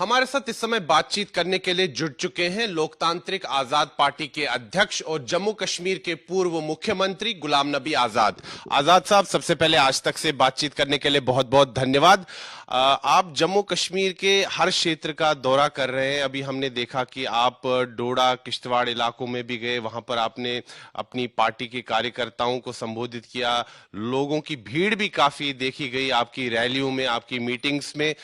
हमारे साथ इस समय बातचीत करने के लिए जुड़ चुके हैं लोकतांत्रिक आजाद पार्टी के अध्यक्ष और जम्मू कश्मीर के पूर्व मुख्यमंत्री गुलाम नबी आजाद। आजाद साहब, सबसे पहले आज तक से बातचीत करने के लिए बहुत बहुत धन्यवाद। आप जम्मू कश्मीर के हर क्षेत्र का दौरा कर रहे हैं। अभी हमने देखा कि आप डोडा किश्तवाड़ इलाकों में भी गए, वहां पर आपने अपनी पार्टी के कार्यकर्ताओं को संबोधित किया। लोगों की भीड़ भी काफी देखी गई आपकी रैलियों में, आपकी मीटिंग्स में।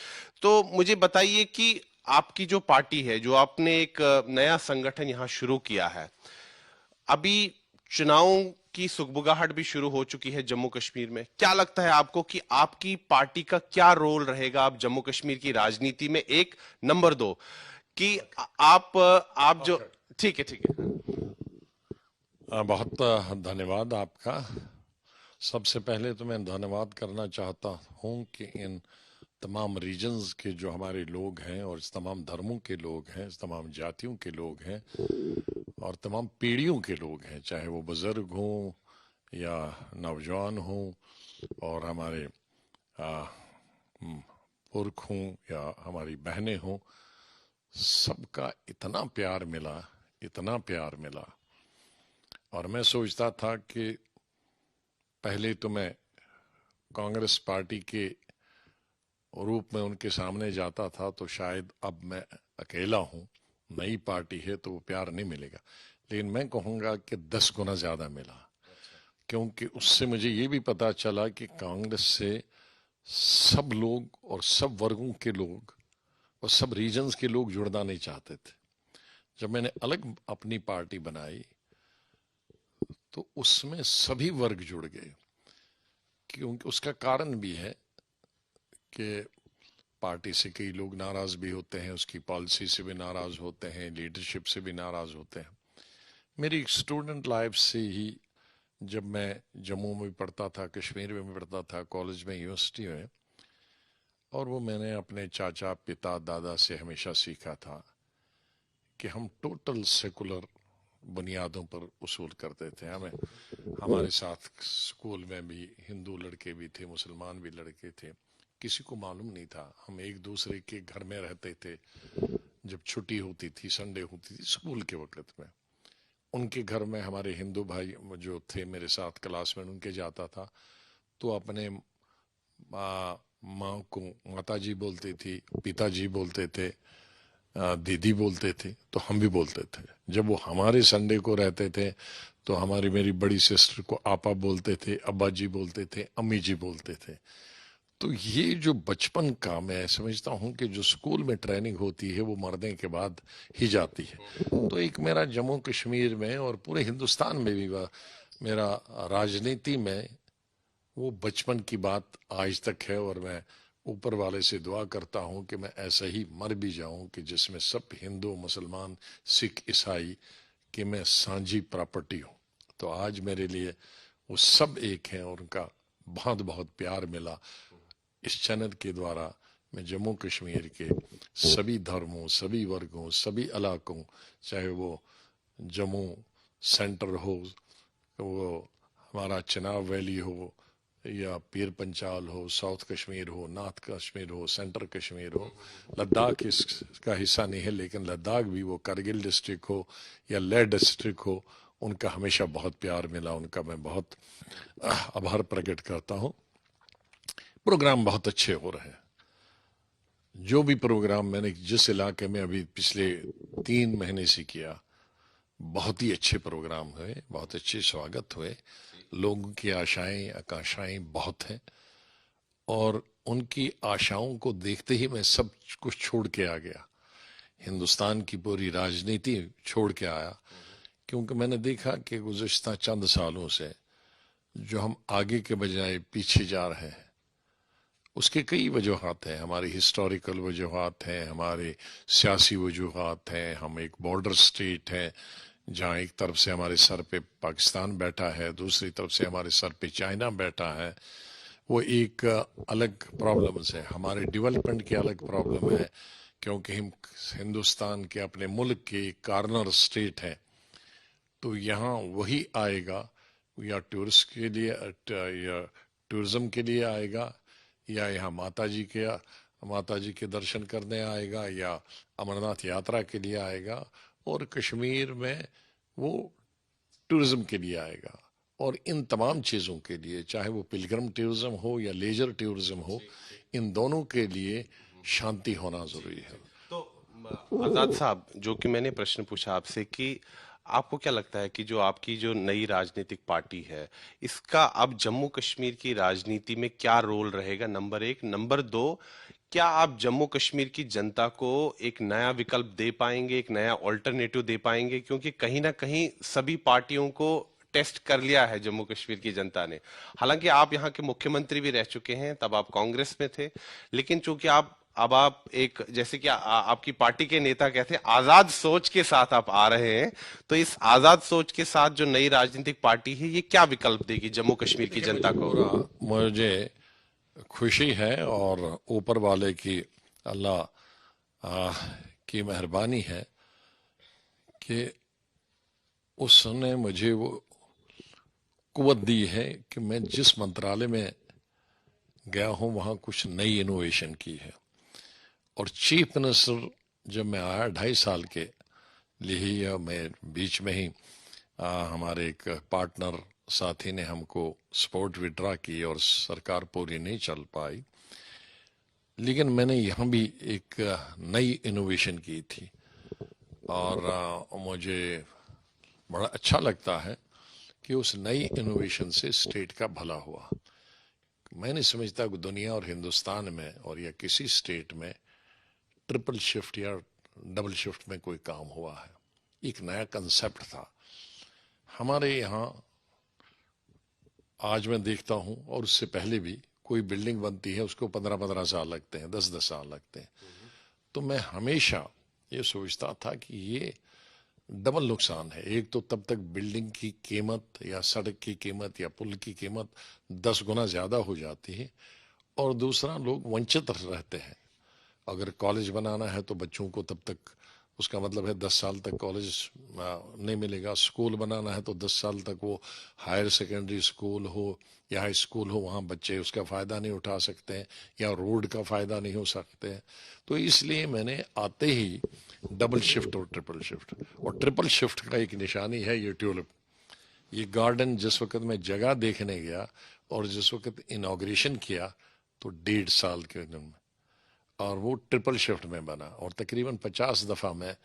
तो मुझे बताइए कि आपकी जो पार्टी है, जो आपने एक नया संगठन यहां शुरू किया है, अभी चुनावों की सुगबुगाहट भी शुरू हो चुकी है जम्मू कश्मीर में। क्या लगता है आपको कि आपकी पार्टी का क्या रोल रहेगा अब जम्मू कश्मीर की राजनीति में? एक, नंबर दो कि आप जो ठीक है, ठीक है। बहुत धन्यवाद आपका। सबसे पहले तो मैं धन्यवाद करना चाहता हूं कि इन तमाम रीजन्स के जो हमारे लोग हैं और इस तमाम धर्मों के लोग हैं, इस तमाम जातियों के लोग हैं और तमाम पीढ़ियों के लोग हैं, चाहे वो बुजुर्ग हों या नौजवान हों और हमारे पुरख हों या हमारी बहनें हों, सबका इतना प्यार मिला, इतना प्यार मिला। और मैं सोचता था कि पहले तो मैं कांग्रेस पार्टी के रूप में उनके सामने जाता था तो शायद अब मैं अकेला हूं, नई पार्टी है तो वो प्यार नहीं मिलेगा, लेकिन मैं कहूंगा कि 10 गुना ज्यादा मिला। क्योंकि उससे मुझे ये भी पता चला कि कांग्रेस से सब लोग और सब वर्गों के लोग और सब रीजन्स के लोग जुड़ना नहीं चाहते थे। जब मैंने अलग अपनी पार्टी बनाई तो उसमें सभी वर्ग जुड़ गए। क्योंकि उसका कारण भी है कि पार्टी से कई लोग नाराज भी होते हैं, उसकी पॉलिसी से भी नाराज होते हैं, लीडरशिप से भी नाराज होते हैं। मेरी स्टूडेंट लाइफ से ही, जब मैं जम्मू में पढ़ता था, कश्मीर में पढ़ता था, कॉलेज में, यूनिवर्सिटी में, और वो मैंने अपने चाचा, पिता, दादा से हमेशा सीखा था कि हम टोटल सेकुलर बुनियादों पर उसूल करते थे। हमारे साथ स्कूल में भी हिंदू लड़के भी थे, मुसलमान भी लड़के थे, किसी को मालूम नहीं था। हम एक दूसरे के घर में रहते थे। जब छुट्टी होती थी, संडे होती थी स्कूल के वक्त में, उनके घर में हमारे हिंदू भाई जो थे मेरे साथ क्लास में, उनके जाता था तो अपने माँ को माताजी बोलती थी, पिताजी बोलते थे, दीदी बोलते थे, तो हम भी बोलते थे। जब वो हमारे संडे को रहते थे तो हमारी मेरी बड़ी सिस्टर को आपा बोलते थे, अब्बा जी बोलते थे, अम्मी जी बोलते थे। तो ये जो बचपन का, मैं समझता हूँ कि जो स्कूल में ट्रेनिंग होती है वो मरने के बाद ही जाती है। तो एक मेरा जम्मू कश्मीर में और पूरे हिंदुस्तान में भी मेरा राजनीति में वो बचपन की बात आज तक है। और मैं ऊपर वाले से दुआ करता हूं कि मैं ऐसा ही मर भी जाऊं कि जिसमें सब हिंदू, मुसलमान, सिख, ईसाई कि मैं सांझी प्रॉपर्टी हूं। तो आज मेरे लिए वो सब एक हैं और उनका बहुत बहुत प्यार मिला। इस चैनल के द्वारा मैं जम्मू कश्मीर के सभी धर्मों, सभी वर्गों, सभी इलाकों, चाहे वो जम्मू सेंटर हो, वो हमारा चिनाब वैली हो, या पीर पंचाल हो, साउथ कश्मीर हो, नॉर्थ कश्मीर हो, सेंटर कश्मीर हो, लद्दाख इसका हिस्सा नहीं है, लेकिन लद्दाख भी, वो करगिल डिस्ट्रिक्ट हो या लेह डिस्ट्रिक्ट हो, उनका हमेशा बहुत प्यार मिला। उनका मैं बहुत आभार प्रकट करता हूँ। प्रोग्राम बहुत अच्छे हो रहे हैं। जो भी प्रोग्राम मैंने जिस इलाके में अभी पिछले 3 महीने से किया, बहुत ही अच्छे प्रोग्राम हुए, बहुत अच्छे स्वागत हुए। लोगों की आशाएं, आकांक्षाएं बहुत हैं और उनकी आशाओं को देखते ही मैं सब कुछ छोड़ के आ गया, हिंदुस्तान की पूरी राजनीति छोड़ के आया। क्योंकि मैंने देखा कि गुज़श्ता चंद सालों से जो हम आगे के बजाय पीछे जा रहे हैं, उसके कई वजूहात हैं। हमारी हिस्टोरिकल वजूहात हैं, हमारे सियासी वजूहात हैं। हम एक बॉर्डर स्टेट है जहाँ एक तरफ से हमारे सर पे पाकिस्तान बैठा है, दूसरी तरफ से हमारे सर पे चाइना बैठा है। वो एक अलग प्रॉब्लम्स है। हमारे डेवलपमेंट की अलग प्रॉब्लम है, क्योंकि हम हिंदुस्तान के अपने मुल्क के कॉर्नर स्टेट है। तो यहाँ वही आएगा, या टूरिस्ट के लिए या टूरिज्म के लिए आएगा, या यहाँ माता जी के माता जी के दर्शन करने आएगा या अमरनाथ यात्रा के लिए आएगा, और कश्मीर में वो टूरिज्म के लिए आएगा। और इन तमाम चीज़ों के लिए, चाहे वो पिलग्रम टूरिज्म हो या लेजर टूरिज्म हो, इन दोनों के लिए शांति होना जरूरी है। तो आजाद साहब, जो कि मैंने प्रश्न पूछा आपसे कि आपको क्या लगता है कि जो आपकी जो नई राजनीतिक पार्टी है, इसका अब जम्मू कश्मीर की राजनीति में क्या रोल रहेगा? नंबर एक। नंबर दो, क्या आप जम्मू कश्मीर की जनता को एक नया विकल्प दे पाएंगे, एक नया ऑल्टरनेटिव दे पाएंगे? क्योंकि कहीं ना कहीं सभी पार्टियों को टेस्ट कर लिया है जम्मू कश्मीर की जनता ने। हालांकि आप यहाँ के मुख्यमंत्री भी रह चुके हैं, तब आप कांग्रेस में थे, लेकिन चूंकि अब आप एक, जैसे कि आपकी पार्टी के नेता कहते हैं, आजाद सोच के साथ आप आ रहे हैं, तो इस आजाद सोच के साथ जो नई राजनीतिक पार्टी है, ये क्या विकल्प देगी जम्मू कश्मीर की जनता को? मुझे खुशी है और ऊपर वाले की, अल्लाह की मेहरबानी है कि उसने मुझे वो कुव्वत दी है कि मैं जिस मंत्रालय में गया हूं वहां कुछ नई इनोवेशन की है। और चीफ मिनिस्टर जब मैं आया 2.5 साल के लिए ही, या मैं बीच में ही हमारे एक पार्टनर साथी ने हमको सपोर्ट विड्रा की और सरकार पूरी नहीं चल पाई, लेकिन मैंने यहाँ भी एक नई इनोवेशन की थी। और मुझे बड़ा अच्छा लगता है कि उस नई इनोवेशन से स्टेट का भला हुआ। मैं नहीं समझता कि दुनिया और हिंदुस्तान में और या किसी स्टेट में ट्रिपल शिफ्ट या डबल शिफ्ट में कोई काम हुआ है। एक नया कंसेप्ट था हमारे यहाँ। आज मैं देखता हूँ, और उससे पहले भी कोई बिल्डिंग बनती है उसको 15-15 साल लगते हैं, 10-10 साल लगते हैं। तो मैं हमेशा ये सोचता था कि ये डबल नुकसान है। एक तो तब तक बिल्डिंग की कीमत या सड़क की कीमत या पुल की कीमत 10 गुना ज्यादा हो जाती है, और दूसरा लोग वंचित रहते हैं। अगर कॉलेज बनाना है तो बच्चों को तब तक, उसका मतलब है 10 साल तक कॉलेज नहीं मिलेगा। स्कूल बनाना है तो 10 साल तक वो हायर सेकेंडरी स्कूल हो या हाई स्कूल हो, वहाँ बच्चे उसका फ़ायदा नहीं उठा सकते हैं या रोड का फ़ायदा नहीं हो सकते हैं। तो इसलिए मैंने आते ही डबल शिफ्ट और ट्रिपल शिफ्ट, और ट्रिपल शिफ्ट का एक निशानी है ये ट्यूलिप। ये गार्डन जिस वक्त मैं जगह देखने गया और जिस वक्त इनॉग्रेशन किया तो 1.5 साल के दिन में, और वो ट्रिपल शिफ्ट में बना। और तकरीबन 50 दफ़ा मैं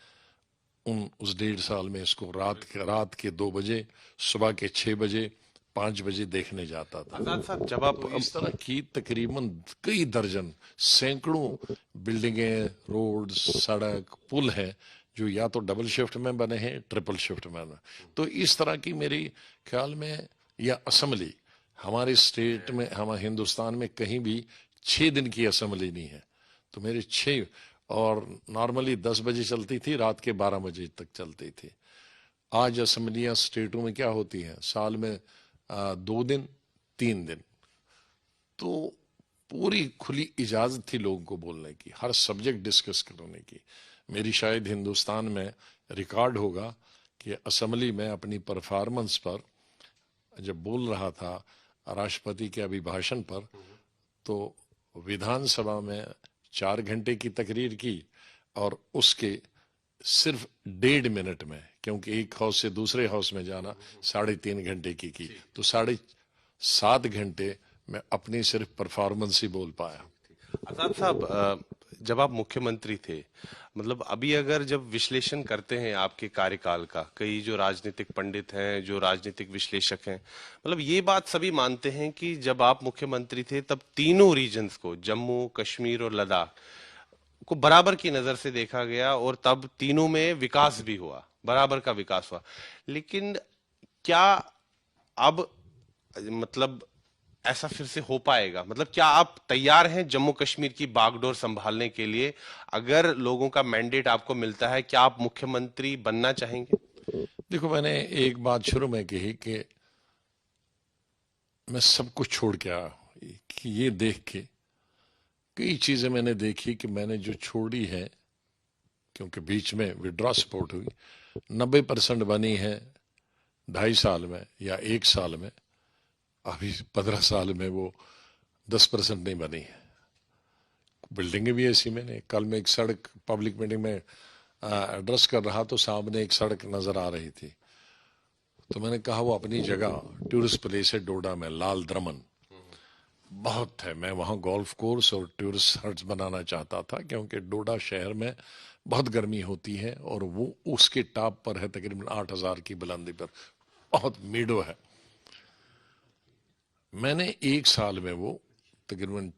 उस 1.5 साल में इसको रात के 2 बजे, सुबह के 6 बजे, 5 बजे देखने जाता था। आजाद साहब, जब आप तो इस तरह की तकरीबन कई दर्जन, सैकड़ों बिल्डिंगें, रोड, सड़क, पुल हैं जो या तो डबल शिफ्ट में बने हैं, ट्रिपल शिफ्ट में बने। तो इस तरह की मेरी ख्याल में, या असेंबली हमारे स्टेट में, हमारे हिंदुस्तान में कहीं भी 6 दिन की असेंबली नहीं है। तो मेरे 6, और नॉर्मली 10 बजे चलती थी, रात के 12 बजे तक चलती थी। आज असेंबलियां स्टेटों में क्या होती हैं, साल में 2 दिन, 3 दिन। तो पूरी खुली इजाजत थी लोगों को बोलने की, हर सब्जेक्ट डिस्कस करने की। मेरी शायद हिंदुस्तान में रिकॉर्ड होगा कि असेंबली में अपनी परफॉर्मेंस पर जब बोल रहा था राष्ट्रपति के अभिभाषण पर, तो विधानसभा में 4 घंटे की तकरीर की, और उसके सिर्फ 1.5 मिनट में, क्योंकि एक हाउस से दूसरे हाउस में जाना 3.5 घंटे की। तो 7.5 घंटे मैं अपनी सिर्फ परफॉर्मेंस ही बोल पाया। आजाद साहब, जब आप मुख्यमंत्री थे, मतलब अभी अगर जब विश्लेषण करते हैं आपके कार्यकाल का, कई जो राजनीतिक पंडित हैं, जो राजनीतिक विश्लेषक हैं, मतलब ये बात सभी मानते हैं कि जब आप मुख्यमंत्री थे तब तीनों रीजन्स को, जम्मू, कश्मीर और लद्दाख को बराबर की नजर से देखा गया, और तब तीनों में विकास भी हुआ, बराबर का विकास हुआ। लेकिन क्या अब, मतलब ऐसा फिर से हो पाएगा? मतलब क्या आप तैयार हैं जम्मू कश्मीर की बागडोर संभालने के लिए? अगर लोगों का मैंडेट आपको मिलता है, क्या आप मुख्यमंत्री बनना चाहेंगे? देखो, मैंने एक बात शुरू में कही कि मैं सब कुछ छोड़ के आया, कि ये देख के कई चीजें मैंने देखी कि मैंने जो छोड़ी है, क्योंकि बीच में विड्रॉ सपोर्ट हुई, 90% बनी है 2.5 साल में या 1 साल में। अभी 15 साल में वो 10% नहीं बनी है। बिल्डिंगें भी ऐसी मैंने कल मैं एक सड़क पब्लिक मीटिंग में एड्रेस कर रहा तो सामने एक सड़क नजर आ रही थी, तो मैंने कहा वो अपनी जगह टूरिस्ट प्लेस है डोडा में, लाल द्रमन बहुत है, मैं वहां गोल्फ कोर्स और टूरिस्ट हट्स बनाना चाहता था क्योंकि डोडा शहर में बहुत गर्मी होती है और वो उसके टॉप पर है, तकरीबन 8,000 की बुलंदी पर, बहुत मीडो है। मैंने एक साल में वो तकरीबन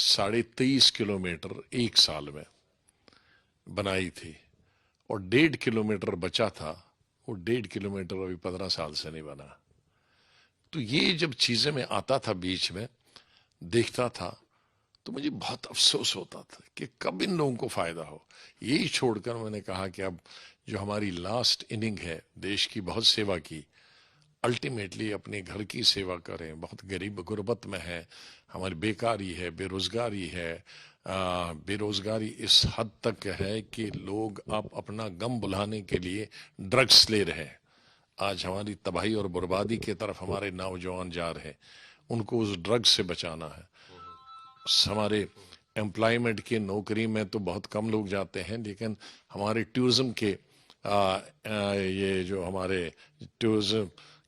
23.5 किलोमीटर एक साल में बनाई थी और 1.5 किलोमीटर बचा था, वो 1.5 किलोमीटर अभी 15 साल से नहीं बना। तो ये जब चीजें मैं आता था बीच में देखता था तो मुझे बहुत अफसोस होता था कि कब इन लोगों को फायदा हो। यही छोड़कर मैंने कहा कि अब जो हमारी लास्ट इनिंग है देश की बहुत सेवा की, अल्टीमेटली अपने घर की सेवा करें। बहुत गरीब गुर्बत में है, हमारी बेकारी है, बेरोजगारी है। बेरोजगारी इस हद तक है कि लोग अब अपना गम भुलाने के लिए ड्रग्स ले रहे हैं। आज हमारी तबाही और बर्बादी की तरफ हमारे नौजवान जा रहे हैं, उनको उस ड्रग्स से बचाना है। हमारे एम्प्लॉयमेंट की नौकरी में तो बहुत कम लोग जाते हैं, लेकिन हमारे टूरिज्म के ये जो हमारे टूरिज्म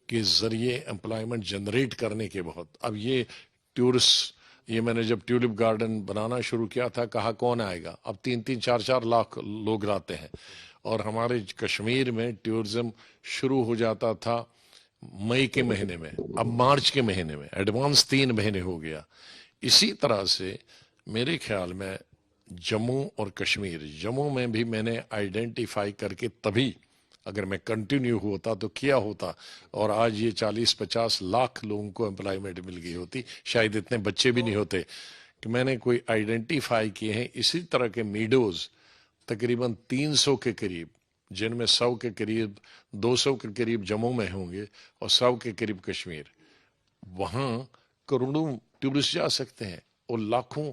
के जरिए एम्प्लॉयमेंट जनरेट करने के बहुत, अब ये टूरिस्ट, ये मैंने जब ट्यूलिप गार्डन बनाना शुरू किया था कहा कौन आएगा, अब 3-4 लाख लोग आते हैं। और हमारे कश्मीर में टूरिज्म शुरू हो जाता था मई के महीने में, अब मार्च के महीने में एडवांस 3 महीने हो गया। इसी तरह से मेरे ख्याल में जम्मू और कश्मीर, जम्मू में भी मैंने आइडेंटिफाई करके तभी अगर मैं कंटिन्यू होता तो किया होता और आज ये 40-50 लाख लोगों को एम्प्लॉयमेंट मिल गई होती, शायद इतने बच्चे भी नहीं होते। कि मैंने कोई आइडेंटिफाई किए हैं इसी तरह के मीडोज तकरीबन 300 के करीब, जिनमें 100 के करीब 200 के करीब जम्मू में होंगे और 100 के करीब कश्मीर। वहां करोड़ों टूरिस्ट जा सकते हैं और लाखों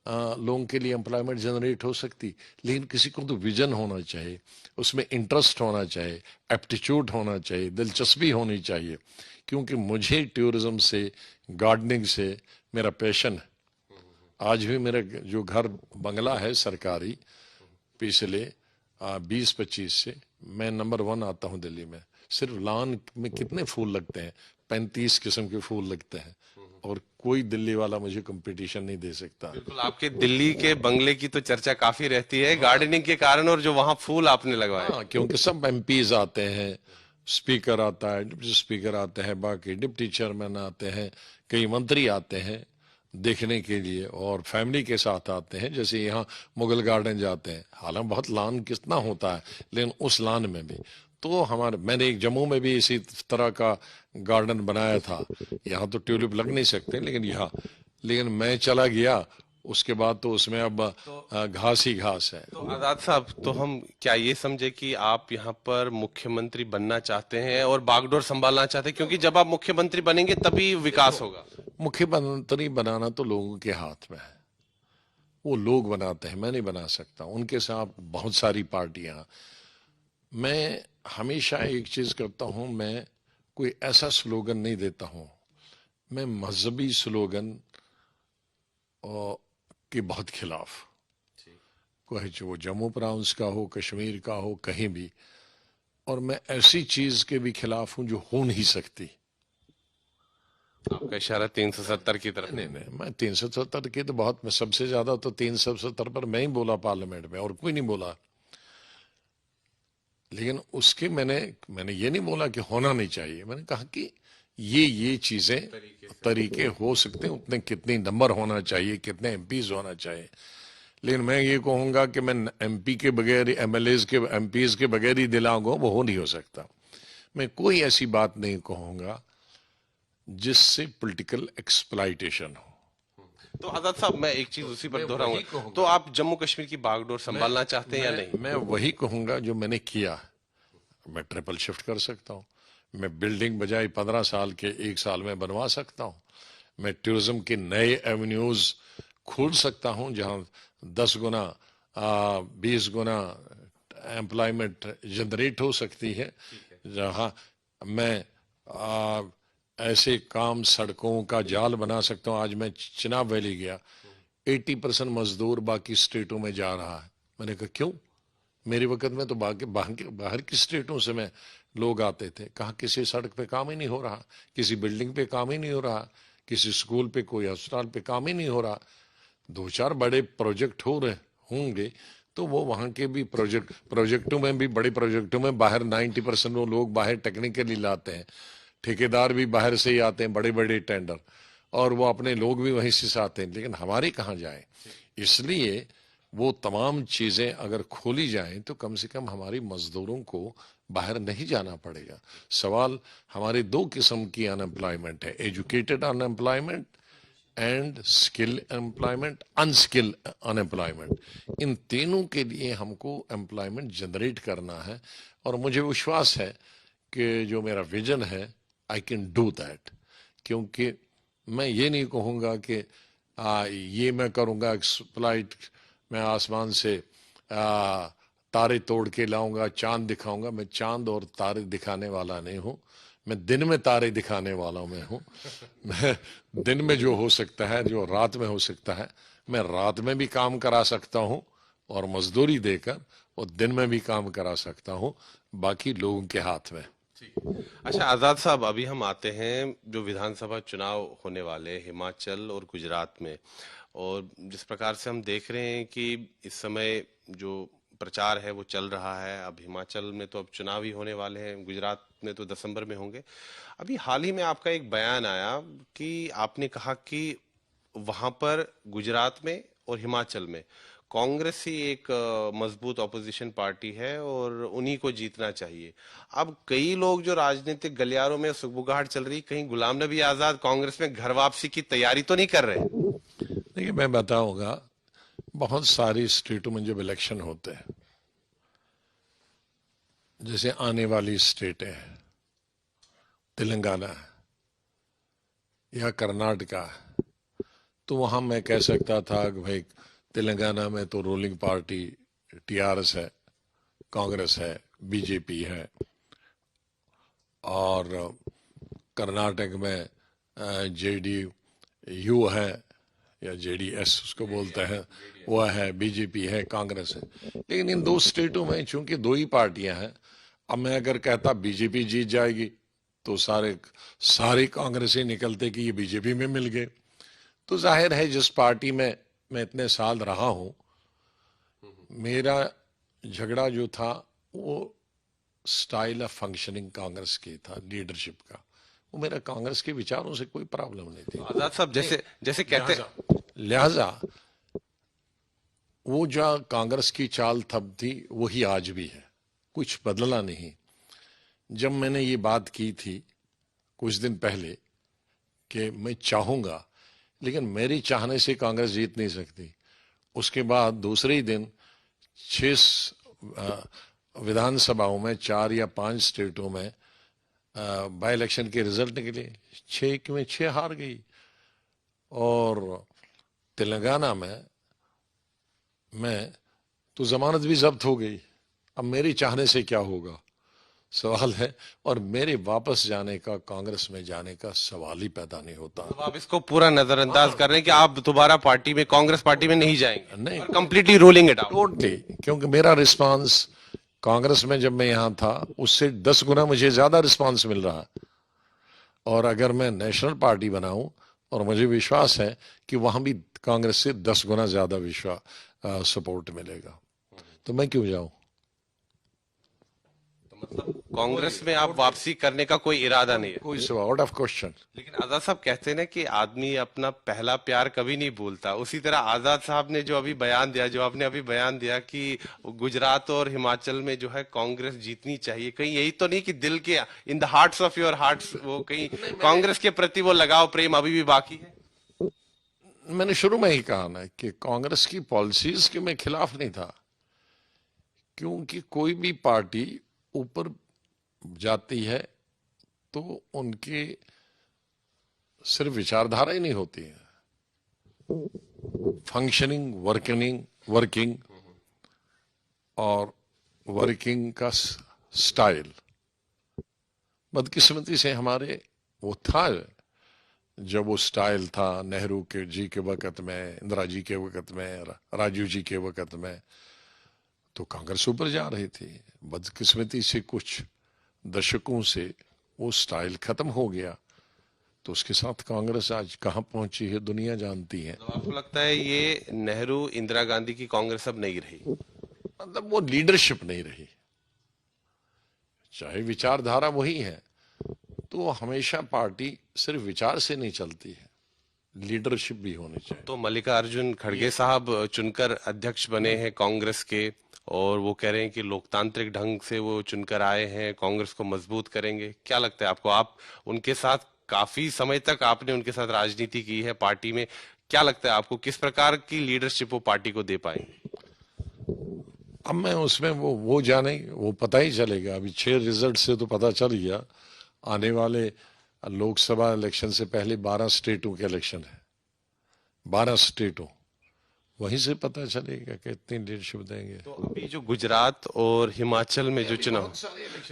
लोगों के लिए एम्प्लॉयमेंट जनरेट हो सकती। लेकिन किसी को तो विजन होना चाहिए, उसमें इंटरेस्ट होना चाहिए, एप्टीट्यूड होना चाहिए, दिलचस्पी होनी चाहिए। क्योंकि मुझे टूरिज्म से, गार्डनिंग से मेरा पैशन है। आज भी मेरा जो घर बंगला है सरकारी, पिछले 20-25 से मैं नंबर 1 आता हूं दिल्ली में। सिर्फ लॉन में कितने फूल लगते हैं, 35 किस्म के फूल लगते हैं और कोई दिल्ली वाला मुझे कंपटीशन नहीं दे सकता। बिल्कुल, आपके दिल्ली के बंगले की तो चर्चा काफी रहती है गार्डनिंग के कारण, और जो वहां फूल आपने लगवाए। हाँ, क्योंकि सब एमपीज आते हैं, स्पीकर आता है, डिप्टी स्पीकर आते हैं, बाकी डिप्टी चेयरमैन आते हैं, कई मंत्री आते हैं देखने के लिए और फैमिली के साथ आते हैं। जैसे यहाँ मुगल गार्डन जाते हैं, हालांकि बहुत लान कितना होता है, लेकिन उस लान में भी तो हमारे, मैंने एक जम्मू में भी इसी तरह का गार्डन बनाया था। यहाँ तो ट्यूलिप लग नहीं सकते, लेकिन मैं चला गया उसके बाद तो उसमें अब घास ही घास है। तो आजाद साहब, तो हम क्या ये समझे कि आप यहाँ पर मुख्यमंत्री बनना चाहते हैं और बागडोर संभालना चाहते हैं, क्योंकि जब आप मुख्यमंत्री बनेंगे तभी विकास होगा। मुख्यमंत्री बनाना तो लोगों के हाथ में है, वो लोग बनाते हैं, मैं नहीं बना सकता। उनके साथ बहुत सारी पार्टियां। मैं हमेशा एक चीज करता हूं, मैं कोई ऐसा स्लोगन नहीं देता हूं, मैं मजहबी स्लोगन के बहुत खिलाफ, कोई वो जम्मू प्रांत का हो, कश्मीर का हो, कहीं भी। और मैं ऐसी चीज के भी खिलाफ हूं जो हो नहीं सकती। आपका इशारा 370 की तरफ। नहीं, मैं 370 की तो बहुत, मैं सबसे ज्यादा तो 370 पर मैं ही बोला पार्लियामेंट में, और कोई नहीं बोला। लेकिन उसके मैंने ये नहीं बोला कि होना नहीं चाहिए, मैंने कहा कि ये चीजें तरीके हो सकते हैं, उतने कितने नंबर होना चाहिए, कितने एमपीज होना चाहिए। लेकिन मैं ये कहूंगा कि मैं एमपी के बगैर, एमएलएज के, एमपीज के बगैर ही दिलाऊंगा, वो हो नहीं हो सकता। मैं कोई ऐसी बात नहीं कहूंगा जिससे पॉलिटिकल एक्सप्लॉइटेशन हो। तो आजाद साहब, मैं एक चीज उसी पर दोहराऊंगा, तो आप जम्मू कश्मीर की बागडोर संभालना चाहते हैं या नहीं? मैं वही कहूंगा जो मैंने किया। मैं ट्रिपल शिफ्ट कर सकता हूं, मैं बिल्डिंग बजाय 15 साल के 1 साल में बनवा सकता हूं, मैं टूरिज्म के नए एवेन्यूज खोल सकता हूं जहां 10 गुना 20 गुना एम्प्लॉयमेंट जनरेट हो सकती है। जहां मैं ऐसे काम, सड़कों का जाल बना सकता हूं। आज मैं चिनाब वैली गया, 80% मजदूर बाकी स्टेटों में जा रहा है। मैंने कहा क्यों? मेरे वक्त में तो बाहर की स्टेटों से में लोग आते थे। कहा किसी सड़क पे काम ही नहीं हो रहा, किसी बिल्डिंग पे काम ही नहीं हो रहा, किसी स्कूल पे कोई अस्पताल पे काम ही नहीं हो रहा। दो चार बड़े प्रोजेक्ट हो रहे होंगे तो वो वहां के भी प्रोजेक्टों में भी, बड़े प्रोजेक्टों में बाहर 90% वो लोग बाहर टेक्निकली लाते हैं, ठेकेदार भी बाहर से ही आते हैं, बड़े बड़े टेंडर, और वो अपने लोग भी वहीं से आते हैं। लेकिन हमारे कहाँ जाए? इसलिए वो तमाम चीजें अगर खोली जाएं तो कम से कम हमारी मजदूरों को बाहर नहीं जाना पड़ेगा। सवाल हमारे दो किस्म की अनएम्प्लॉयमेंट है, educated unemployment and skill employment, unskill unemployment. इन तीनों के लिए हमको एम्प्लॉयमेंट जनरेट करना है, और मुझे विश्वास है कि जो मेरा विजन है आई कैन डू दैट। क्योंकि मैं ये नहीं कहूँगा कि ये मैं करूँगा एक्सप्लॉइट, मैं आसमान से तारे तोड़ के लाऊंगा, चांद दिखाऊंगा। मैं चांद और तारे दिखाने वाला नहीं हूँ, मैं दिन में तारे दिखाने वाला मैं हूँ। मैं दिन में जो हो सकता है, जो रात में हो सकता है, मैं रात में भी काम करा सकता हूँ और मजदूरी देकर, और दिन में भी काम करा सकता हूँ, बाकी लोगों के हाथ में। अच्छा आजाद साहब, अभी हम आते हैं जो विधानसभा चुनाव होने वाले हिमाचल और गुजरात में, और जिस प्रकार से हम देख रहे हैं कि इस समय जो प्रचार है वो चल रहा है। अब हिमाचल में तो अब चुनाव ही होने वाले हैं, गुजरात में तो दिसंबर में होंगे। अभी हाल ही में आपका एक बयान आया कि आपने कहा कि वहां पर गुजरात में और हिमाचल में कांग्रेस ही एक मजबूत ऑपोजिशन पार्टी है और उन्हीं को जीतना चाहिए। अब कई लोग जो राजनीतिक गलियारों में सुगबुगाहट चल रही, कहीं गुलाम नबी आजाद कांग्रेस में घर वापसी की तैयारी तो नहीं कर रहे? देखिए, मैं बताऊंगा, बहुत सारी स्टेटों में जब इलेक्शन होते हैं, जैसे आने वाली स्टेटें हैं तेलंगाना या कर्नाटका, तो वहां मैं कह सकता था कि भाई तेलंगाना में तो रूलिंग पार्टी टीआरएस है, कांग्रेस है, बीजेपी है, और कर्नाटक में जेडीयू है या जेडीएस उसको बोलते हैं, वो है, बीजेपी है, कांग्रेस है। लेकिन इन दो स्टेटों में चूंकि दो ही पार्टियां हैं, अब मैं अगर कहता बीजेपी जीत जाएगी तो सारे कांग्रेस ही निकलते कि ये बीजेपी में मिल गए। तो जाहिर है जिस पार्टी में मैं इतने साल रहा हूं, मेरा झगड़ा जो था वो स्टाइल ऑफ फंक्शनिंग कांग्रेस की था, लीडरशिप का। वो मेरा कांग्रेस के विचारों से कोई प्रॉब्लम नहीं थी। आजाद साहब, जैसे जैसे कहते लिहाजा वो जो कांग्रेस की चाल तब थी वही आज भी है, कुछ बदला नहीं। जब मैंने ये बात की थी कुछ दिन पहले कि मैं चाहूंगा, लेकिन मेरी चाहने से कांग्रेस जीत नहीं सकती, उसके बाद दूसरे ही दिन 6 विधानसभाओं में, 4 या 5 स्टेटों में बाई इलेक्शन के रिजल्ट निकले, 6 में 6 हार गई। और तेलंगाना में मैं तो जमानत भी जब्त हो गई। अब मेरी चाहने से क्या होगा, सवाल है। और मेरे वापस जाने का, कांग्रेस में जाने का सवाल ही पैदा नहीं होता। तो आप इसको पूरा नजरअंदाज कर रहे हैं कि आप दोबारा पार्टी में, कांग्रेस पार्टी में नहीं जाएंगे? नहीं, completely ruling it out? Totally. क्योंकि मेरा रिस्पांस कांग्रेस में जब मैं यहां था उससे 10 गुना मुझे ज्यादा रिस्पांस मिल रहा है, और अगर मैं नेशनल पार्टी बनाऊं, और मुझे विश्वास है कि वहां भी कांग्रेस से 10 गुना ज्यादा सपोर्ट मिलेगा, तो मैं क्यों जाऊं? मतलब कांग्रेस में आप वापसी करने का कोई इरादा नहीं है? कोई सवाल आउट ऑफ क्वेश्चन। लेकिन आजाद साहब कहते हैं ना कि आदमी अपना पहला प्यार कभी नहीं भूलता। उसी तरह आजाद साहब ने जो अभी बयान दिया, जो आपने अभी बयान दिया कि गुजरात और हिमाचल में जो है कांग्रेस जीतनी चाहिए, कहीं यही तो नहीं कि दिल के, in the hearts of your hearts, वो कहीं कांग्रेस के प्रति वो लगाव, प्रेम अभी भी बाकी है? मैंने शुरू में ही कहा ना कि कांग्रेस की पॉलिसीज के मैं खिलाफ नहीं था, क्योंकि कोई भी पार्टी ऊपर जाती है तो उनकी सिर्फ विचारधारा ही नहीं होती है, फंक्शनिंग, वर्किंग और वर्किंग का स्टाइल। बदकिस्मती से हमारे वो था, जब वो स्टाइल था नेहरू के जी के वक्त में, इंदिरा जी के वक्त में, राजीव जी के वक्त में, तो कांग्रेस ऊपर जा रही थी। बदकिस्मती से कुछ दशकों से वो स्टाइल खत्म हो गया, तो उसके साथ कांग्रेस आज कहाँ पहुंची है दुनिया जानती है। तो आपको लगता है ये नेहरू इंदिरा गांधी की कांग्रेस अब नहीं रही? मतलब वो लीडरशिप नहीं रही, चाहे विचारधारा वही है, तो हमेशा पार्टी सिर्फ विचार से नहीं चलती है, लीडरशिप भी होनी चाहिए। तो मल्लिकार्जुन खड़गे साहब चुनकर अध्यक्ष बने हैं कांग्रेस के, और वो कह रहे हैं कि लोकतांत्रिक ढंग से वो चुनकर आए हैं, कांग्रेस को मजबूत करेंगे। क्या लगता है आपको? आप उनके साथ काफी समय तक आपने उनके साथ राजनीति की है पार्टी में, क्या लगता है आपको किस प्रकार की लीडरशिप वो पार्टी को दे पाएंगे? अब मैं उसमें वो जाने, वो पता ही चलेगा। अभी 6 रिजल्ट से तो पता चल गया। आने वाले लोकसभा इलेक्शन से पहले 12 स्टेटों के इलेक्शन है, 12 स्टेटों, वहीं से पता चलेगा कि इतनी लीडरशिप देंगे। तो अभी जो गुजरात और हिमाचल में जो चुनाव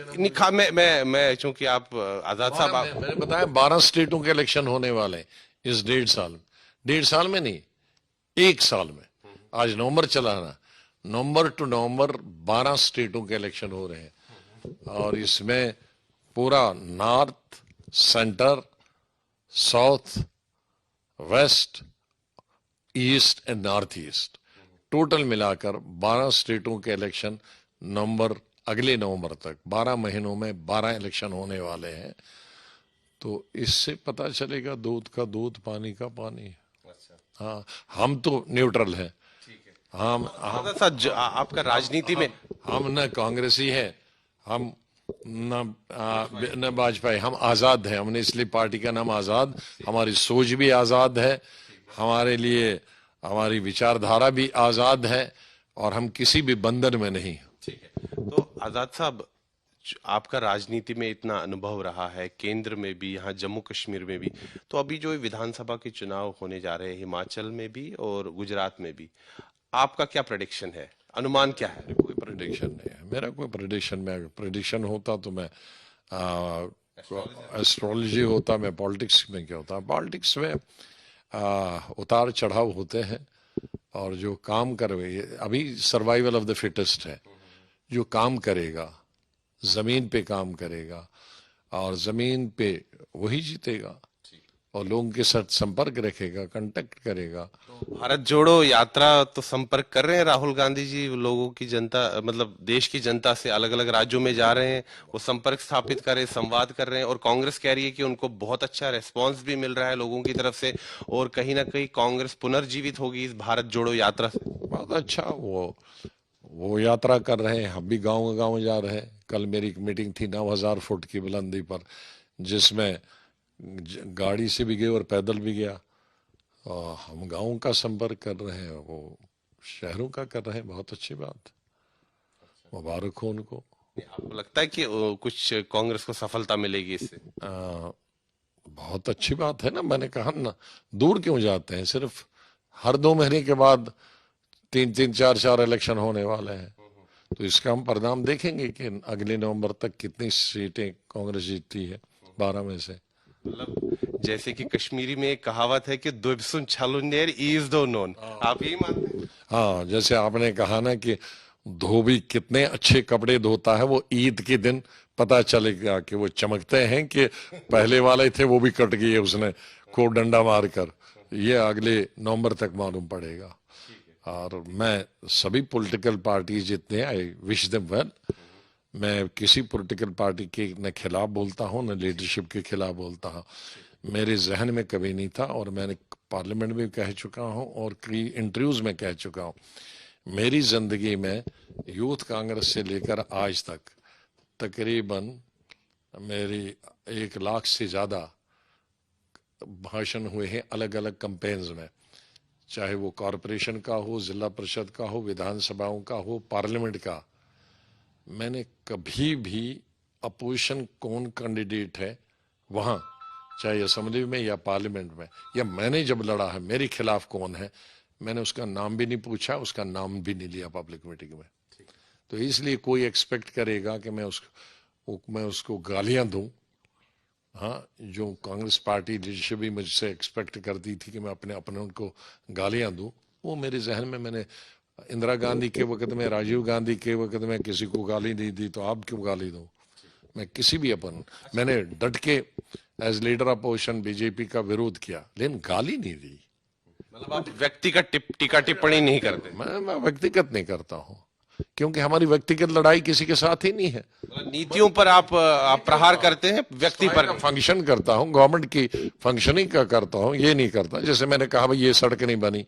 नहीं खा मैं चूंकि आप आजाद साहब मैंने बताया 12 स्टेटों के इलेक्शन होने वाले हैं इस 1.5 साल में। 1.5 साल में नहीं, 1 साल में। आज नवंबर चला ना, नवंबर टू नवंबर 12 स्टेटों के इलेक्शन हो रहे हैं, और इसमें पूरा north, centre, south, west, east and north east, total मिलाकर 12 स्टेटों के इलेक्शन अगले नवंबर तक 12 महीनों में 12 इलेक्शन होने वाले हैं। तो इससे पता चलेगा दूध का दूध, पानी का पानी। हाँ, हम तो न्यूट्रल हैं। हम आपका राजनीति में हम न कांग्रेसी हैं, हम न भाजपा, हम आजाद हैं। हमने इसलिए पार्टी का नाम आजाद, हमारी सोच भी आजाद है, हमारे लिए हमारी विचारधारा भी आजाद है, और हम किसी भी बंधन में नहीं। ठीक है। तो आजाद साहब, आपका राजनीति में इतना अनुभव रहा है, केंद्र में भी, यहाँ जम्मू कश्मीर में भी, तो अभी जो विधानसभा के चुनाव होने जा रहे हैं हिमाचल में भी और गुजरात में भी, आपका क्या प्रेडिक्शन है, अनुमान क्या है? कोई प्रेडिक्शन नहीं है मेरा, कोई प्रेडिक्शन। में प्रेडिक्शन होता तो मैं एस्ट्रोलॉजी होता, मैं पॉलिटिक्स में क्या होता। पॉलिटिक्स में उतार चढ़ाव होते हैं, और जो काम कर रहे, अभी सर्वाइवल ऑफ द फिटेस्ट है। जो काम करेगा, जमीन पे काम करेगा, और जमीन पे वही जीतेगा, और लोगों के साथ संपर्क रखेगा, कांटेक्ट करेगा। भारत जोड़ो यात्रा तो संपर्क कर रहे हैं राहुल गांधी जी, लोगों की जनता, मतलब देश की जनता से अलग अलग राज्यों में जा रहे हैं, वो संपर्क स्थापित कर रहे हैं, संवाद कर रहे हैं, और कांग्रेस कह रही है कि उनको बहुत अच्छा रेस्पॉन्स भी मिल रहा है लोगों की तरफ से, और कहीं ना कहीं कांग्रेस पुनर्जीवित होगी इस भारत जोड़ो यात्रा से। बहुत अच्छा, वो यात्रा कर रहे हैं, हम भी गांव गांव जा रहे हैं। कल मेरी एक मीटिंग थी 9000 फुट की बुलंदी पर, जिसमें गाड़ी से भी गए और पैदल भी गया। और हम गांव का संपर्क कर रहे हैं, वो शहरों का कर रहे हैं। बहुत अच्छी बात, मुबारक हो उनको। आपको लगता है कि कुछ कांग्रेस को सफलता मिलेगी इससे? बहुत अच्छी बात है ना, मैंने कहा ना, दूर क्यों जाते हैं। सिर्फ हर 2 महीने के बाद 3-3, 4-4 इलेक्शन होने वाले हैं, तो इसका हम परिणाम देखेंगे कि अगले नवंबर तक कितनी सीटें कांग्रेस जीतती है 12 में से। मतलब जैसे कि कश्मीरी में एक कहावत है कि दुबसुन छलुनेर इज दो नोन, आप यही मानते हैं? हाँ, जैसे आपने कहा ना कि धोबी कितने अच्छे कपड़े धोता है, वो ईद के दिन पता चलेगा कि वो चमकते हैं कि पहले वाले थे वो भी कट गए उसने को डंडा मारकर। ये अगले नवंबर तक मालूम पड़ेगा। और मैं सभी पॉलिटिकल पार्टी जितने, आई विश देम वेल। मैं किसी पॉलिटिकल पार्टी के न खिलाफ बोलता हूँ, न लीडरशिप के खिलाफ बोलता हूँ। मेरे जहन में कभी नहीं था, और मैंने पार्लियामेंट में कह चुका हूँ और कई इंटरव्यूज में कह चुका हूँ। मेरी जिंदगी में यूथ कांग्रेस से लेकर आज तक तकरीबन मेरी 1 लाख से ज्यादा भाषण हुए हैं अलग अलग कैंपेन्स में, चाहे वो कॉरपोरेशन का हो, जिला परिषद का हो, विधानसभाओं का हो, पार्लियामेंट का। मैंने कभी भी अपोजिशन कौन कैंडिडेट है वहां, चाहे असेंबली में या पार्लियामेंट में, या मैंने जब लड़ा है मेरे खिलाफ कौन है, मैंने उसका नाम भी नहीं पूछा, उसका नाम भी नहीं लिया पब्लिक मीटिंग में। तो इसलिए कोई एक्सपेक्ट करेगा कि मैं उसको गालियां दूं, हाँ, जो कांग्रेस पार्टी लीडरशिप भी मुझसे एक्सपेक्ट करती थी कि मैं अपने अपोनेंट को गालियां दूं, वो मेरे जहन में, मैंने इंदिरा गांधी के वक्त में, राजीव गांधी के वक्त में किसी को गाली नहीं दी, तो आप क्यों गाली दूं? मैं किसी भी मैंने डट के एज लीडर अपोजिशन बीजेपी का विरोध किया, लेकिन गाली नहीं दी। मतलब आप व्यक्तिगत टीका टिप्पणी नहीं करते? मैं व्यक्तिगत नहीं करता हूँ, क्योंकि हमारी व्यक्तिगत लड़ाई किसी के साथ ही नहीं है। मतलब नीतियों पर आप प्रहार करते हैं, व्यक्ति पर नहीं। फंक्शन करता हूँ, गवर्नमेंट की फंक्शनिंग का करता हूँ, ये नहीं करता। जैसे मैंने कहा भाई ये सड़क नहीं बनी,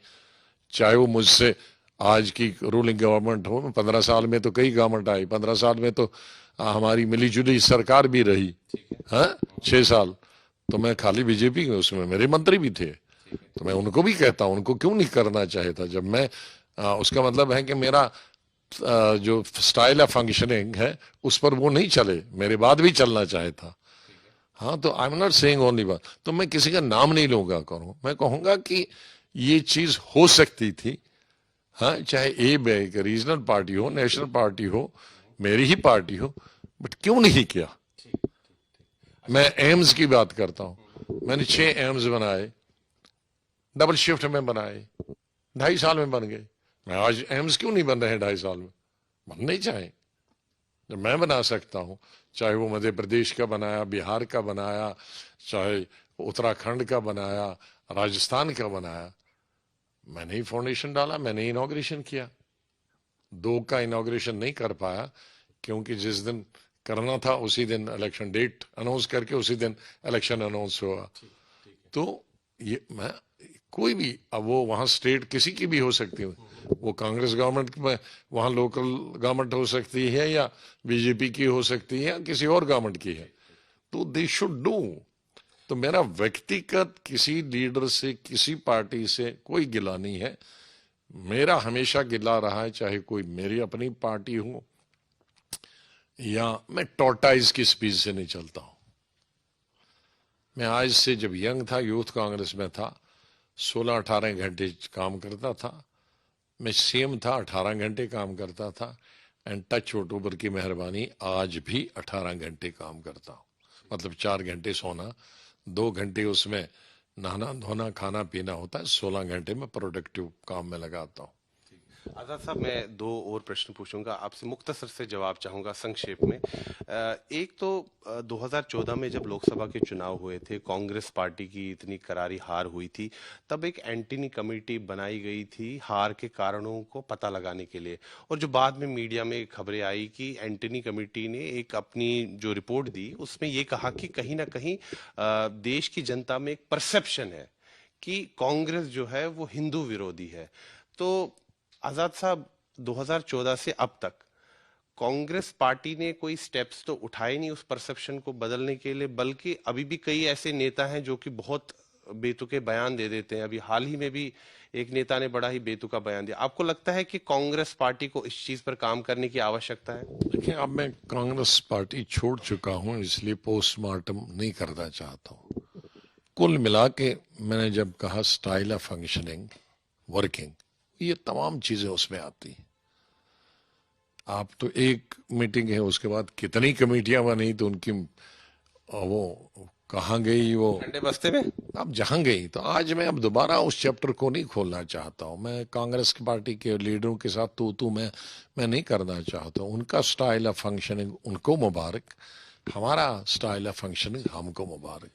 चाहे वो मुझसे आज की रूलिंग गवर्नमेंट हो, 15 साल में तो कई गवर्नमेंट आई, 15 साल में तो हमारी मिलीजुली सरकार भी रही, हाँ 6 साल तो मैं खाली बीजेपी में, उसमें मेरे मंत्री भी थे, तो मैं उनको भी कहता हूं उनको क्यों नहीं करना चाहिए था। जब मैं उसका मतलब है कि मेरा जो स्टाइल ऑफ फंक्शनिंग है उस पर वो नहीं चले, मेरे बाद भी चलना चाहे था। हाँ, तो I am not saying only one, तो मैं किसी का नाम नहीं लूंगा, करूँ मैं कहूंगा कि ये चीज हो सकती थी। हाँ, चाहे एक रीजनल पार्टी हो, नेशनल पार्टी हो, मेरी ही पार्टी हो, बट क्यों नहीं किया। मैं एम्स की बात करता हूं, मैंने 6 एम्स बनाए, डबल शिफ्ट में बनाए, 2.5 साल में बन गए। मैं आज एम्स क्यों नहीं बन रहे हैं 2.5 साल में? बनने ही चाहे, जब मैं बना सकता हूं, चाहे वो मध्य प्रदेश का बनाया, बिहार का बनाया, चाहे उत्तराखंड का बनाया, राजस्थान का बनाया, मैंने ही फाउंडेशन डाला, मैंने ही इनॉग्रेशन किया। 2 का इनॉग्रेशन नहीं कर पाया क्योंकि जिस दिन करना था उसी दिन इलेक्शन डेट अनाउंस करके उसी दिन इलेक्शन अनाउंस हुआ। तो ये मैं कोई भी, अब वो वहां स्टेट किसी की भी हो सकती है, वो कांग्रेस गवर्नमेंट में वहां लोकल गवर्नमेंट हो सकती है, या बीजेपी की हो सकती है, या किसी और गवर्नमेंट की है, तो दे शुड डू। तो मेरा व्यक्तिगत किसी लीडर से, किसी पार्टी से कोई गिला नहीं है। मेरा हमेशा गिला रहा है, चाहे कोई मेरी अपनी पार्टी हो, या मैं टॉर्टाइज की स्पीच से नहीं चलता हूं। मैं आज से जब यंग था, यूथ कांग्रेस में था, 16-18 घंटे काम करता था। मैं सीएम था, 18 घंटे काम करता था, एंड टच वुड ऊपर की मेहरबानी आज भी 18 घंटे काम करता हूं। मतलब 4 घंटे सोना, 2 घंटे उसमें नहाना धोना खाना पीना होता है, 16 घंटे में प्रोडक्टिव काम में लगाता हूं। आजाद साहब, मैं 2 और प्रश्न पूछूंगा आपसे, मुख्तसर से जवाब चाहूंगा संक्षेप में। एक तो 2014 में जब लोकसभा के चुनाव हुए थे, कांग्रेस पार्टी की इतनी करारी हार हुई थी, तब एक एंटनी कमेटी बनाई गई थी हार के कारणों को पता लगाने के लिए, और जो बाद में मीडिया में खबरें आई कि एंटनी कमेटी ने एक अपनी जो रिपोर्ट दी उसमें ये कहा कि कहीं ना कहीं देश की जनता में एक परसेप्शन है कि कांग्रेस जो है वो हिंदू विरोधी है। तो आजाद साहब, 2014 से अब तक कांग्रेस पार्टी ने कोई स्टेप्स तो उठाए नहीं उस परसेप्शन को बदलने के लिए, बल्कि अभी भी कई ऐसे नेता हैं जो कि बहुत बेतुके बयान दे देते हैं। अभी हाल ही में भी एक नेता ने बड़ा ही बेतुका बयान दिया। आपको लगता है कि कांग्रेस पार्टी को इस चीज पर काम करने की आवश्यकता है? देखिए, अब मैं कांग्रेस पार्टी छोड़ चुका हूं, इसलिए पोस्टमार्टम नहीं करना चाहता हूं। कुल मिला के मैंने जब कहा स्टाइल ऑफ फंक्शनिंग, वर्किंग, ये तमाम चीजें उसमें आती हैं। आप तो एक मीटिंग है, उसके बाद कितनी कमेटियां बनी, तो उनकी वो कहाँ गई, वो ठंडे बस्ते में अब जहां गई। तो आज मैं अब दोबारा उस चैप्टर को नहीं खोलना चाहता हूं। मैं कांग्रेस की पार्टी के लीडरों के साथ तू मैं नहीं करना चाहता हूं। उनका स्टाइल ऑफ फंक्शनिंग उनको मुबारक, हमारा स्टाइल ऑफ फंक्शनिंग हमको मुबारक।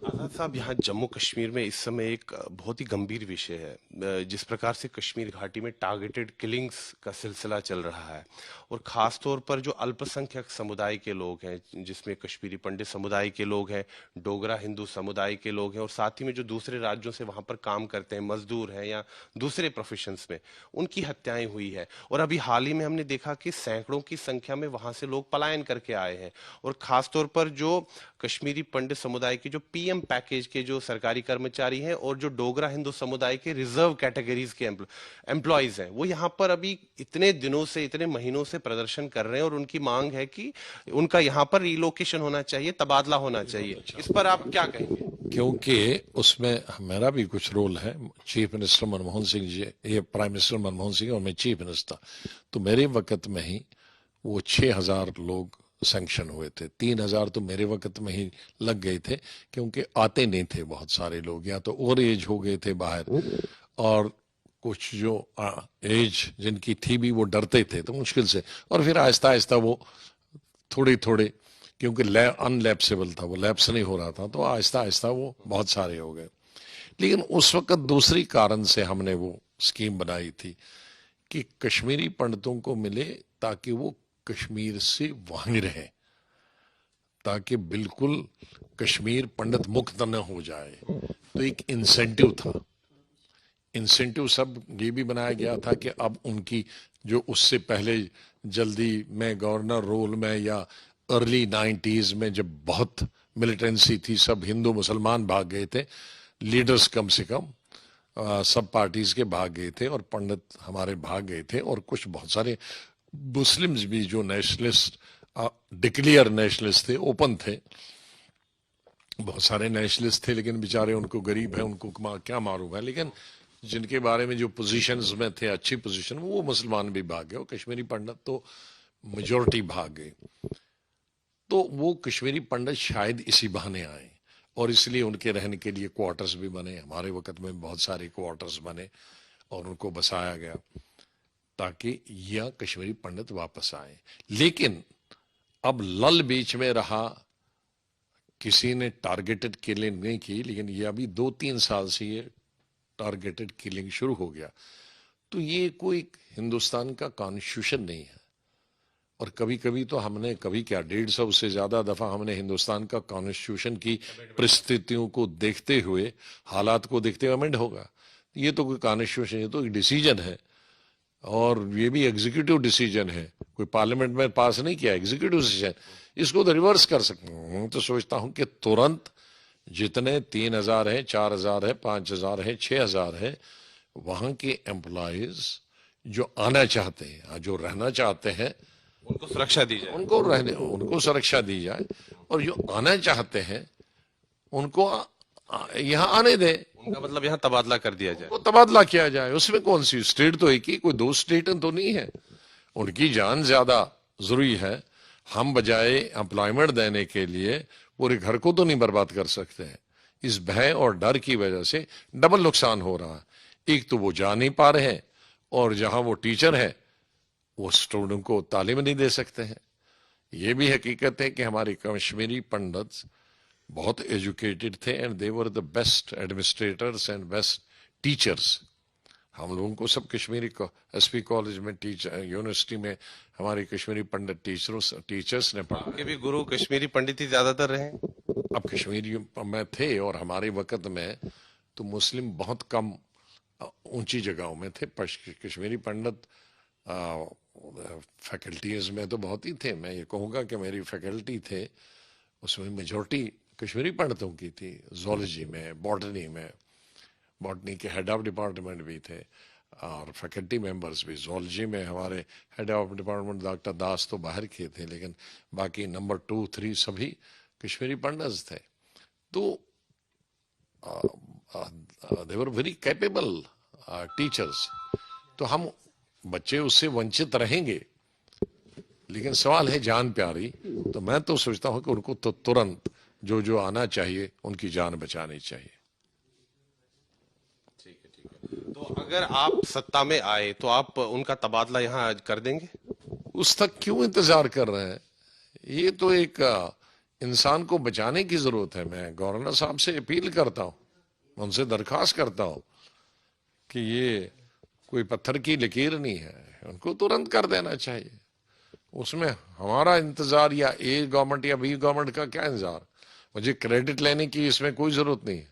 आजाद साहब, यहाँ जम्मू कश्मीर में इस समय एक बहुत ही गंभीर विषय है। जिस प्रकार से कश्मीर घाटी में टारगेटेड किलिंग्स का सिलसिला चल रहा है, और खास तौर पर जो अल्पसंख्यक समुदाय के लोग हैं, जिसमें कश्मीरी पंडित समुदाय के लोग हैं, डोगरा हिंदू समुदाय के लोग हैं, और साथ ही में जो दूसरे राज्यों से वहां पर काम करते हैं, मजदूर हैं या दूसरे प्रोफेशंस में, उनकी हत्याएं हुई है। और अभी हाल ही में हमने देखा कि सैकड़ों की संख्या में वहां से लोग पलायन करके आए हैं। और खास तौर पर जो कश्मीरी पंडित समुदाय के जो पीएम पैकेज के जो सरकारी कर्मचारी हैं, और जो डोगरा हिंदू समुदाय के रिजर्व कैटेगरीज के एम्प्लॉयज हैं, वो यहाँ पर अभी इतने दिनों से, इतने महीनों से प्रदर्शन कर रहे हैं, और उनकी मांग है कि उनका यहाँ पर रिलोकेशन होना चाहिए, तबादला होना चाहिए। इस पर आप क्या कहेंगे? क्योंकि उसमें मेरा भी कुछ रोल है। चीफ मिनिस्टर मनमोहन सिंह जी, ये प्राइम मिनिस्टर मनमोहन सिंह और मैं चीफ मिनिस्टर, तो मेरे वक्त में ही वो 6,000 लोग सैंक्शन हुए थे। 3,000 तो मेरे वक्त में ही लग गए थे, क्योंकि आते नहीं थे बहुत सारे लोग, या तो ओवर एज हो गए थे बाहर, और कुछ जो एज जिनकी थी भी वो डरते थे, तो मुश्किल से, और फिर आहिस्ता आहिस्ता वो थोड़े थोड़े, क्योंकि अनलैप्सेबल था, वो लैप्स नहीं हो रहा था, तो आहिस्ता आहिस्ता वो बहुत सारे हो गए। लेकिन उस वक्त दूसरी कारण से हमने वो स्कीम बनाई थी कि कश्मीरी पंडितों को मिले, ताकि वो कश्मीर से वहीं रहे, ताकि बिल्कुल कश्मीर पंडित मुक्त न हो जाए। तो एक इंसेंटिव था। इंसेंटिव सब ये भी बनाया गया था कि अब उनकी जो उससे पहले जल्दी में गवर्नर रोल में या अर्ली 90s में जब बहुत मिलिटेंसी थी, सब हिंदू मुसलमान भाग गए थे, लीडर्स कम से कम सब पार्टीज के भाग गए थे, और पंडित हमारे भाग गए थे, और कुछ बहुत सारे मुस्लिम्स भी जो नेशनलिस्ट डिक्लेयर नेशनलिस्ट थे, ओपन थे, बहुत सारे नेशनलिस्ट थे, लेकिन बेचारे, उनको गरीब है, उनको क्या मालूम है, लेकिन जिनके बारे में जो पोजीशंस में थे, अच्छी पोजीशन, वो मुसलमान भी भाग गए, और कश्मीरी पंडित तो मेजोरिटी भाग गए। तो वो कश्मीरी पंडित शायद इसी बहाने आए, और इसलिए उनके रहने के लिए क्वार्टर्स भी बने। हमारे वक्त में बहुत सारे क्वार्टर्स बने और उनको बसाया गया, ताकि यह कश्मीरी पंडित वापस आए। लेकिन अब लल बीच में रहा, किसी ने टारगेटेड किलिंग नहीं की, लेकिन ये अभी 2-3 साल से ये टारगेटेड किलिंग शुरू हो गया। तो ये कोई हिंदुस्तान का कॉन्स्टिट्यूशन नहीं है, और कभी कभी तो हमने, कभी क्या, 150 से ज्यादा दफा हमने हिंदुस्तान का कॉन्स्टिट्यूशन की परिस्थितियों को देखते हुए, हालात को देखते हुए अमेंड होगा। ये तो कोई कॉन्स्टिट्यूशन, ये तो एक डिसीजन है, और ये भी एग्जीक्यूटिव डिसीजन है, कोई पार्लियामेंट में पास नहीं किया, एग्जीक्यूटिव डिसीजन। इसको तो रिवर्स कर सकते हूँ। तो सोचता हूं कि तुरंत जितने 3,000 है, 4,000 है, 5,000 है, 6,000 है, वहां के एम्प्लॉयज जो आना चाहते हैं, जो रहना चाहते हैं, उनको सुरक्षा दी जाए, उनको सुरक्षा दी जाए, और जो आना चाहते हैं उनको यहाँ आने दें। उनका मतलब यहाँ तबादला कर दिया जाए, वो तबादला किया जाए। उसमें कौन सी, स्टेट तो एक ही, कोई 2 स्टेट तो नहीं है। उनकी जान ज्यादा जरूरी है। हम बजाय एम्प्लॉयमेंट देने के लिए पूरे घर को तो नहीं बर्बाद कर सकते हैं। इस भय और डर की वजह से डबल नुकसान हो रहा है। एक तो वो जा नहीं पा रहे हैं, और जहां वो टीचर है वो स्टूडेंट को तालीम नहीं दे सकते हैं। ये भी हकीकत है कि हमारे कश्मीरी पंडित बहुत एजुकेटेड थे, and they were the best administrators and best teachers. हम लोगों को सब कश्मीरी एसपी कॉलेज में, टीचर यूनिवर्सिटी में हमारे कश्मीरी पंडित टीचर्स ने पढ़ा। आपके भी गुरु कश्मीरी पंडित ही ज्यादातर रहे। अब कश्मीरी में थे, और हमारे वक्त में तो मुस्लिम बहुत कम ऊंची जगहों में थे। कश्मीरी पंडित फैकल्टीज में तो बहुत ही थे। मैं ये कहूँगा कि मेरी फैकल्टी थे, उसमें मेजोरिटी कश्मीरी पंडितों की थी। जोलॉजी में, बॉटनी में, बॉटनी के हेड ऑफ डिपार्टमेंट भी थे, और फैकल्टी मेंबर्स भी। जोलॉजी में हमारे हेड ऑफ डिपार्टमेंट डॉक्टर दास तो बाहर के थे, लेकिन बाकी नंबर 2, 3 सभी कश्मीरी पंडित थे। तो दे वर वेरी कैपेबल टीचर्स। तो हम बच्चे उससे वंचित रहेंगे, लेकिन सवाल है जान प्यारी। तो मैं तो सोचता हूं कि उनको तो तुरंत जो जो आना चाहिए, उनकी जान बचानी चाहिए। ठीक है। तो अगर आप सत्ता में आए तो आप उनका तबादला यहाँ कर देंगे? उस तक क्यों इंतजार कर रहे हैं? ये तो एक इंसान को बचाने की जरूरत है। मैं गवर्नर साहब से अपील करता हूं, उनसे दरखास्त करता हूं कि ये कोई पत्थर की लकीर नहीं है, उनको तुरंत कर देना चाहिए। उसमें हमारा इंतजार या ए गवर्नमेंट या बी गवर्नमेंट का क्या इंतजार? मुझे क्रेडिट लेने की इसमें कोई जरूरत नहीं है,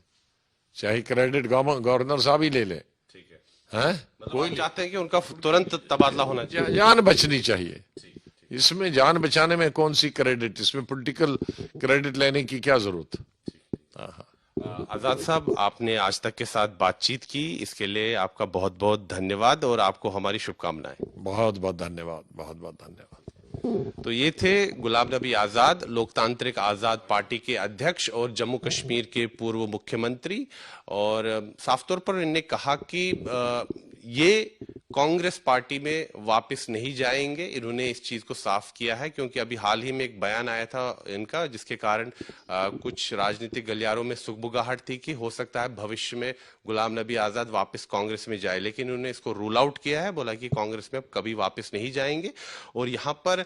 चाहे क्रेडिट गवर्नर साहब ही ले ले। ठीक है, हैं? मतलब आप चाहते हैं कि उनका तुरंत तबादला होना चाहिए? जान बचनी चाहिए। इसमें जान बचाने में कौन सी क्रेडिट, इसमें पॉलिटिकल क्रेडिट लेने की क्या जरूरत? आजाद साहब, आपने आज तक के साथ बातचीत की, इसके लिए आपका बहुत बहुत धन्यवाद, और आपको हमारी शुभकामनाएं। बहुत बहुत धन्यवाद, बहुत बहुत धन्यवाद। तो ये थे गुलाम नबी आजाद, लोकतांत्रिक आजाद पार्टी के अध्यक्ष और जम्मू कश्मीर के पूर्व मुख्यमंत्री। और साफ तौर पर इन्होंने कहा कि ये कांग्रेस पार्टी में वापस नहीं जाएंगे। इन्होंने इस चीज को साफ किया है, क्योंकि अभी हाल ही में एक बयान आया था इनका, जिसके कारण कुछ राजनीतिक गलियारों में सुगबुगाहट थी कि हो सकता है भविष्य में गुलाम नबी आजाद वापस कांग्रेस में जाए, लेकिन उन्होंने इसको रूल आउट किया है, बोला कि कांग्रेस में अब कभी वापस नहीं जाएंगे। और यहाँ पर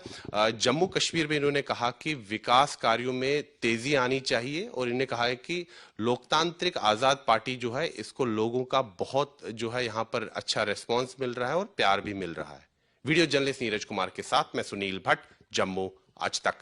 जम्मू कश्मीर में इन्होंने कहा कि विकास कार्यों में तेजी आनी चाहिए, और इन्होंने कहा है कि लोकतांत्रिक आजाद पार्टी जो है, इसको लोगों का बहुत जो है यहाँ पर अच्छा रिस्पॉन्स मिल रहा है और प्यार भी मिल रहा है। वीडियो जर्नलिस्ट नीरज कुमार के साथ मैं सुनील भट्ट, जम्मू आज तक।